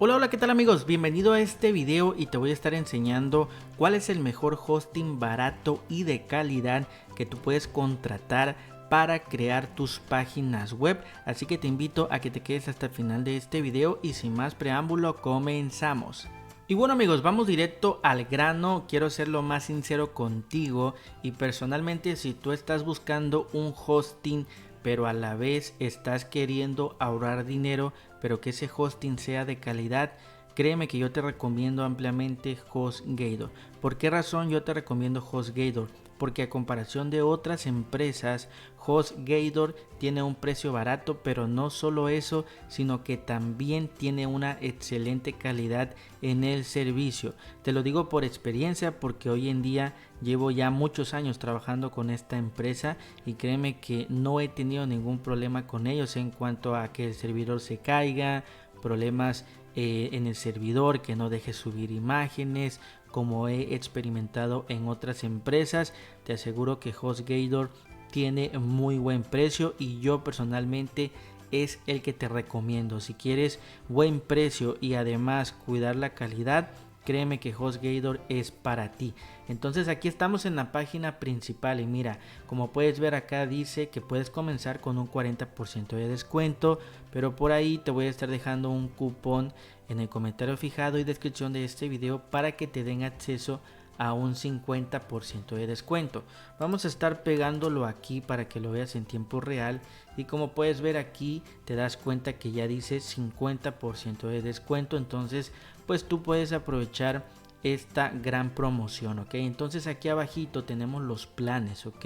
Hola, hola, ¿qué tal amigos? Bienvenido a este video y te voy a estar enseñando cuál es el mejor hosting barato y de calidad que tú puedes contratar para crear tus páginas web. Así que te invito a que te quedes hasta el final de este video y sin más preámbulo comenzamos. Y bueno amigos, vamos directo al grano. Quiero ser lo más sincero contigo y personalmente si tú estás buscando un hosting pero a la vez estás queriendo ahorrar dinero, pero que ese hosting sea de calidad, créeme que yo te recomiendo ampliamente HostGator. ¿Por qué razón yo te recomiendo HostGator? Porque a comparación de otras empresas, HostGator tiene un precio barato, pero no solo eso, sino que también tiene una excelente calidad en el servicio. Te lo digo por experiencia porque hoy en día llevo ya muchos años trabajando con esta empresa y créeme que no he tenido ningún problema con ellos en cuanto a que el servidor se caiga, problemas en el servidor, que no deje subir imágenes, como he experimentado en otras empresas. Te aseguro que HostGator tiene muy buen precio y yo personalmente es el que te recomiendo. Si quieres buen precio y además cuidar la calidad, créeme que HostGator es para ti. Entonces aquí estamos en la página principal y mira, como puedes ver acá dice que puedes comenzar con un 40% de descuento, pero por ahí te voy a estar dejando un cupón en el comentario fijado y descripción de este video para que te den acceso a un 50% de descuento. Vamos a estar pegándolo aquí para que lo veas en tiempo real y como puedes ver aquí te das cuenta que ya dice 50% de descuento, entonces pues tú puedes aprovechar esta gran promoción, ok. Entonces aquí abajito tenemos los planes, ok.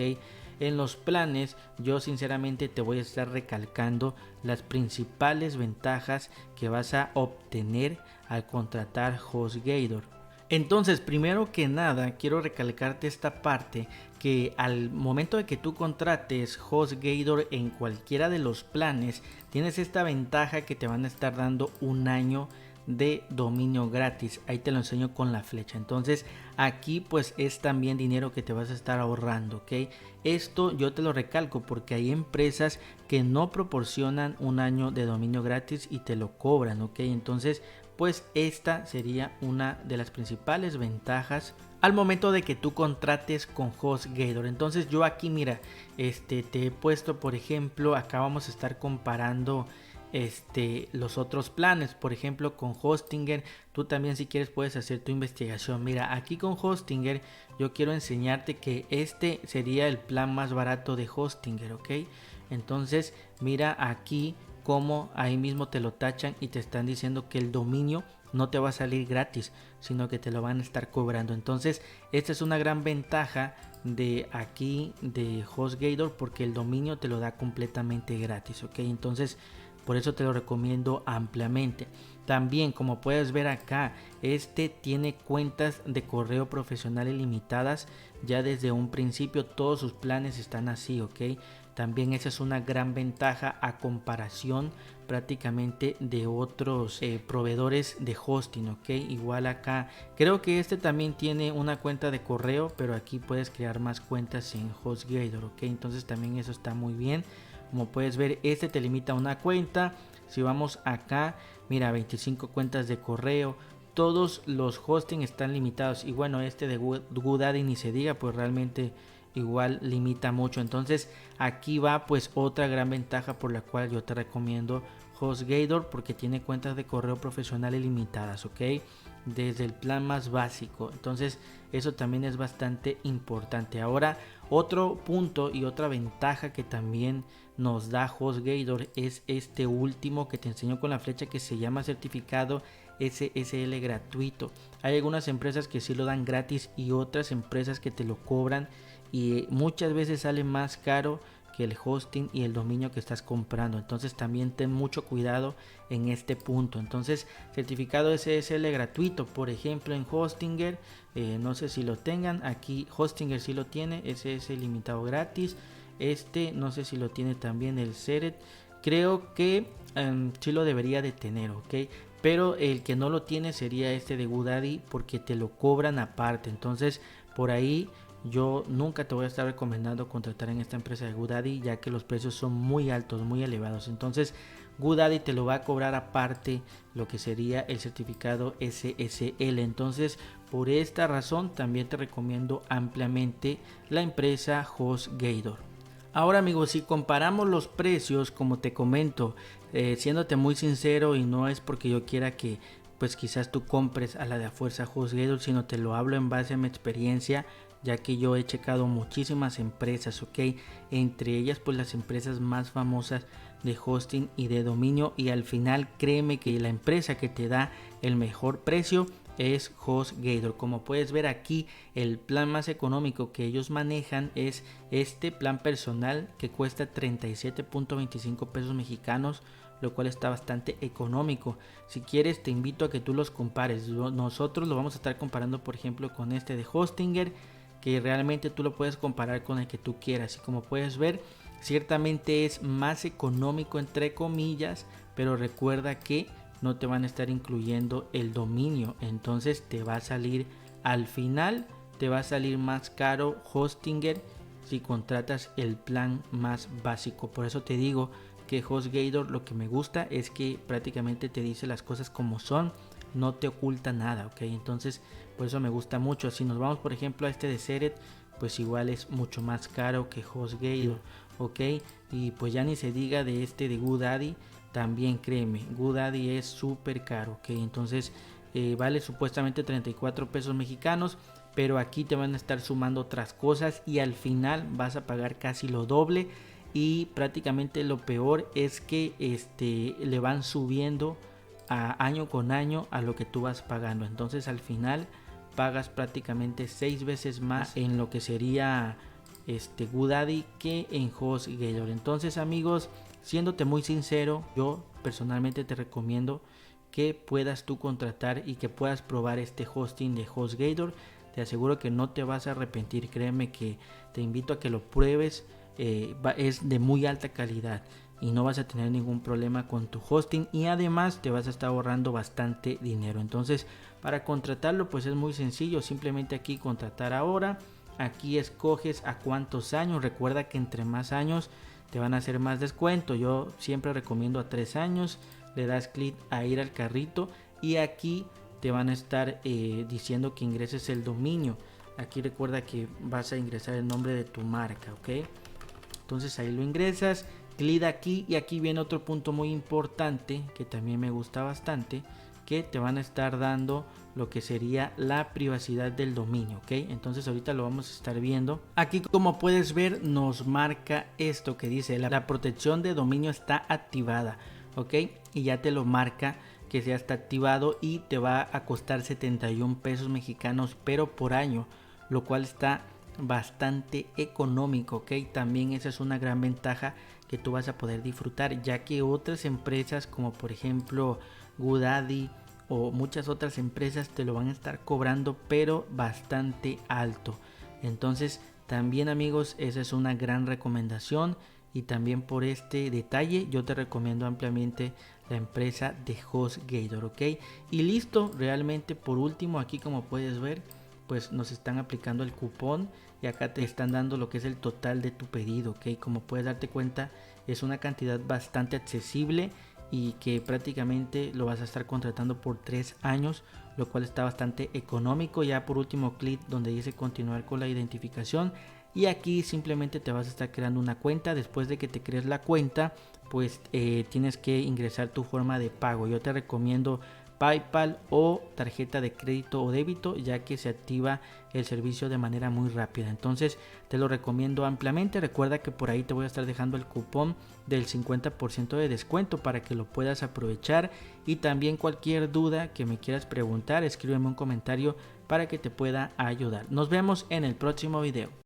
En los planes yo sinceramente te voy a estar recalcando las principales ventajas que vas a obtener al contratar HostGator. Entonces, primero que nada, quiero recalcarte esta parte, que al momento de que tú contrates HostGator en cualquiera de los planes, tienes esta ventaja que te van a estar dando un año de dominio gratis. Ahí te lo enseño con la flecha. Entonces aquí pues es también dinero que te vas a estar ahorrando, ok. Esto yo te lo recalco porque hay empresas que no proporcionan un año de dominio gratis y te lo cobran, ok. Entonces pues esta sería una de las principales ventajas al momento de que tú contrates con HostGator. Entonces yo aquí mira, te he puesto por ejemplo, acá vamos a estar comparando los otros planes. Por ejemplo con Hostinger tú también si quieres puedes hacer tu investigación. Mira, aquí con Hostinger yo quiero enseñarte que este sería el plan más barato de Hostinger, ok. Entonces mira aquí como ahí mismo te lo tachan y te están diciendo que el dominio no te va a salir gratis, sino que te lo van a estar cobrando. Entonces esta es una gran ventaja de aquí de HostGator porque el dominio te lo da completamente gratis, ok. Entonces por eso te lo recomiendo ampliamente. También como puedes ver acá, tiene cuentas de correo profesional ilimitadas. Ya desde un principio todos sus planes están así, ok. También esa es una gran ventaja a comparación prácticamente de otros proveedores de hosting, ok. Igual acá creo que también tiene una cuenta de correo, pero aquí puedes crear más cuentas en HostGator, ok. Entonces también eso está muy bien. Como puedes ver, te limita a una cuenta. Si vamos acá, mira, 25 cuentas de correo. Todos los hosting están limitados. Y bueno, de GoDaddy ni se diga, pues realmente igual limita mucho. Entonces aquí va pues otra gran ventaja por la cual yo te recomiendo HostGator, porque tiene cuentas de correo profesional ilimitadas, ok, desde el plan más básico. Entonces eso también es bastante importante. Ahora otro punto y otra ventaja que también nos da HostGator es este último que te enseño con la flecha, que se llama certificado SSL gratuito. Hay algunas empresas que sí lo dan gratis y otras empresas que te lo cobran y muchas veces sale más caro que el hosting y el dominio que estás comprando. Entonces también ten mucho cuidado en este punto. Entonces certificado SSL gratuito, por ejemplo en Hostinger, no sé si lo tengan, aquí Hostinger sí lo tiene, SS limitado gratis. No sé si lo tiene también el Seret, creo que sí lo debería de tener, ok. Pero el que no lo tiene sería de GoDaddy, porque te lo cobran aparte. Entonces por ahí yo nunca te voy a estar recomendando contratar en esta empresa de GoDaddy, ya que los precios son muy altos, muy elevados. Entonces GoDaddy te lo va a cobrar aparte lo que sería el certificado SSL. Entonces, por esta razón también te recomiendo ampliamente la empresa HostGator. Ahora amigos, si comparamos los precios, como te comento, siéndote muy sincero, y no es porque yo quiera que pues quizás tú compres a la de a fuerza HostGator, sino te lo hablo en base a mi experiencia, ya que yo he checado muchísimas empresas, ok, entre ellas pues las empresas más famosas de hosting y de dominio, y al final créeme que la empresa que te da el mejor precio es HostGator. Como puedes ver aquí, el plan más económico que ellos manejan es este plan personal, que cuesta 37.25 pesos mexicanos, lo cual está bastante económico. Si quieres te invito a que tú los compares. Nosotros lo vamos a estar comparando por ejemplo con este de Hostinger, que realmente tú lo puedes comparar con el que tú quieras, y como puedes ver ciertamente es más económico entre comillas, pero recuerda que no te van a estar incluyendo el dominio, entonces te va a salir, al final te va a salir más caro Hostinger si contratas el plan más básico. Por eso te digo que HostGator lo que me gusta es que prácticamente te dice las cosas como son, no te oculta nada, ok, entonces por eso me gusta mucho. Si nos vamos por ejemplo a este de Seret, pues igual es mucho más caro que HostGator, ok, y pues ya ni se diga de este de GoDaddy. También créeme, GoDaddy es súper caro, ok, entonces vale supuestamente 34 pesos mexicanos, pero aquí te van a estar sumando otras cosas y al final vas a pagar casi lo doble. Y prácticamente lo peor es que le van subiendo año con año a lo que tú vas pagando, entonces al final pagas prácticamente 6 veces más en lo que sería GoDaddy que en HostGator. Entonces amigos, siéndote muy sincero, yo personalmente te recomiendo que puedas tú contratar y que puedas probar este hosting de HostGator. Te aseguro que no te vas a arrepentir, créeme que te invito a que lo pruebes, es de muy alta calidad y no vas a tener ningún problema con tu hosting, y además te vas a estar ahorrando bastante dinero. Entonces para contratarlo pues es muy sencillo, simplemente aquí contratar ahora, aquí escoges a cuántos años, recuerda que entre más años te van a hacer más descuento. Yo siempre recomiendo a 3 años, le das clic a ir al carrito y aquí te van a estar diciendo que ingreses el dominio. Aquí recuerda que vas a ingresar el nombre de tu marca, ok, entonces ahí lo ingresas, clic aquí, y aquí viene otro punto muy importante que también me gusta bastante, que te van a estar dando lo que sería la privacidad del dominio, ok, entonces ahorita lo vamos a estar viendo. Aquí como puedes ver nos marca esto que dice la protección de dominio está activada, ok, y ya te lo marca que ya está activado y te va a costar 71 pesos mexicanos pero por año, lo cual está bastante económico, ok, también esa es una gran ventaja que tú vas a poder disfrutar, ya que otras empresas como por ejemplo GoDaddy o muchas otras empresas te lo van a estar cobrando pero bastante alto. Entonces también amigos, esa es una gran recomendación, y también por este detalle yo te recomiendo ampliamente la empresa de HostGator, ok, y listo. Realmente por último aquí como puedes ver pues nos están aplicando el cupón y acá te están dando lo que es el total de tu pedido, ok, como puedes darte cuenta es una cantidad bastante accesible y que prácticamente lo vas a estar contratando por 3 años, lo cual está bastante económico. Ya por último clic donde dice continuar con la identificación, y aquí simplemente te vas a estar creando una cuenta. Después de que te crees la cuenta pues tienes que ingresar tu forma de pago. Yo te recomiendo PayPal o tarjeta de crédito o débito, ya que se activa el servicio de manera muy rápida. Entonces te lo recomiendo ampliamente. Recuerda que por ahí te voy a estar dejando el cupón del 50% de descuento para que lo puedas aprovechar, y también cualquier duda que me quieras preguntar escríbeme un comentario para que te pueda ayudar. Nos vemos en el próximo video.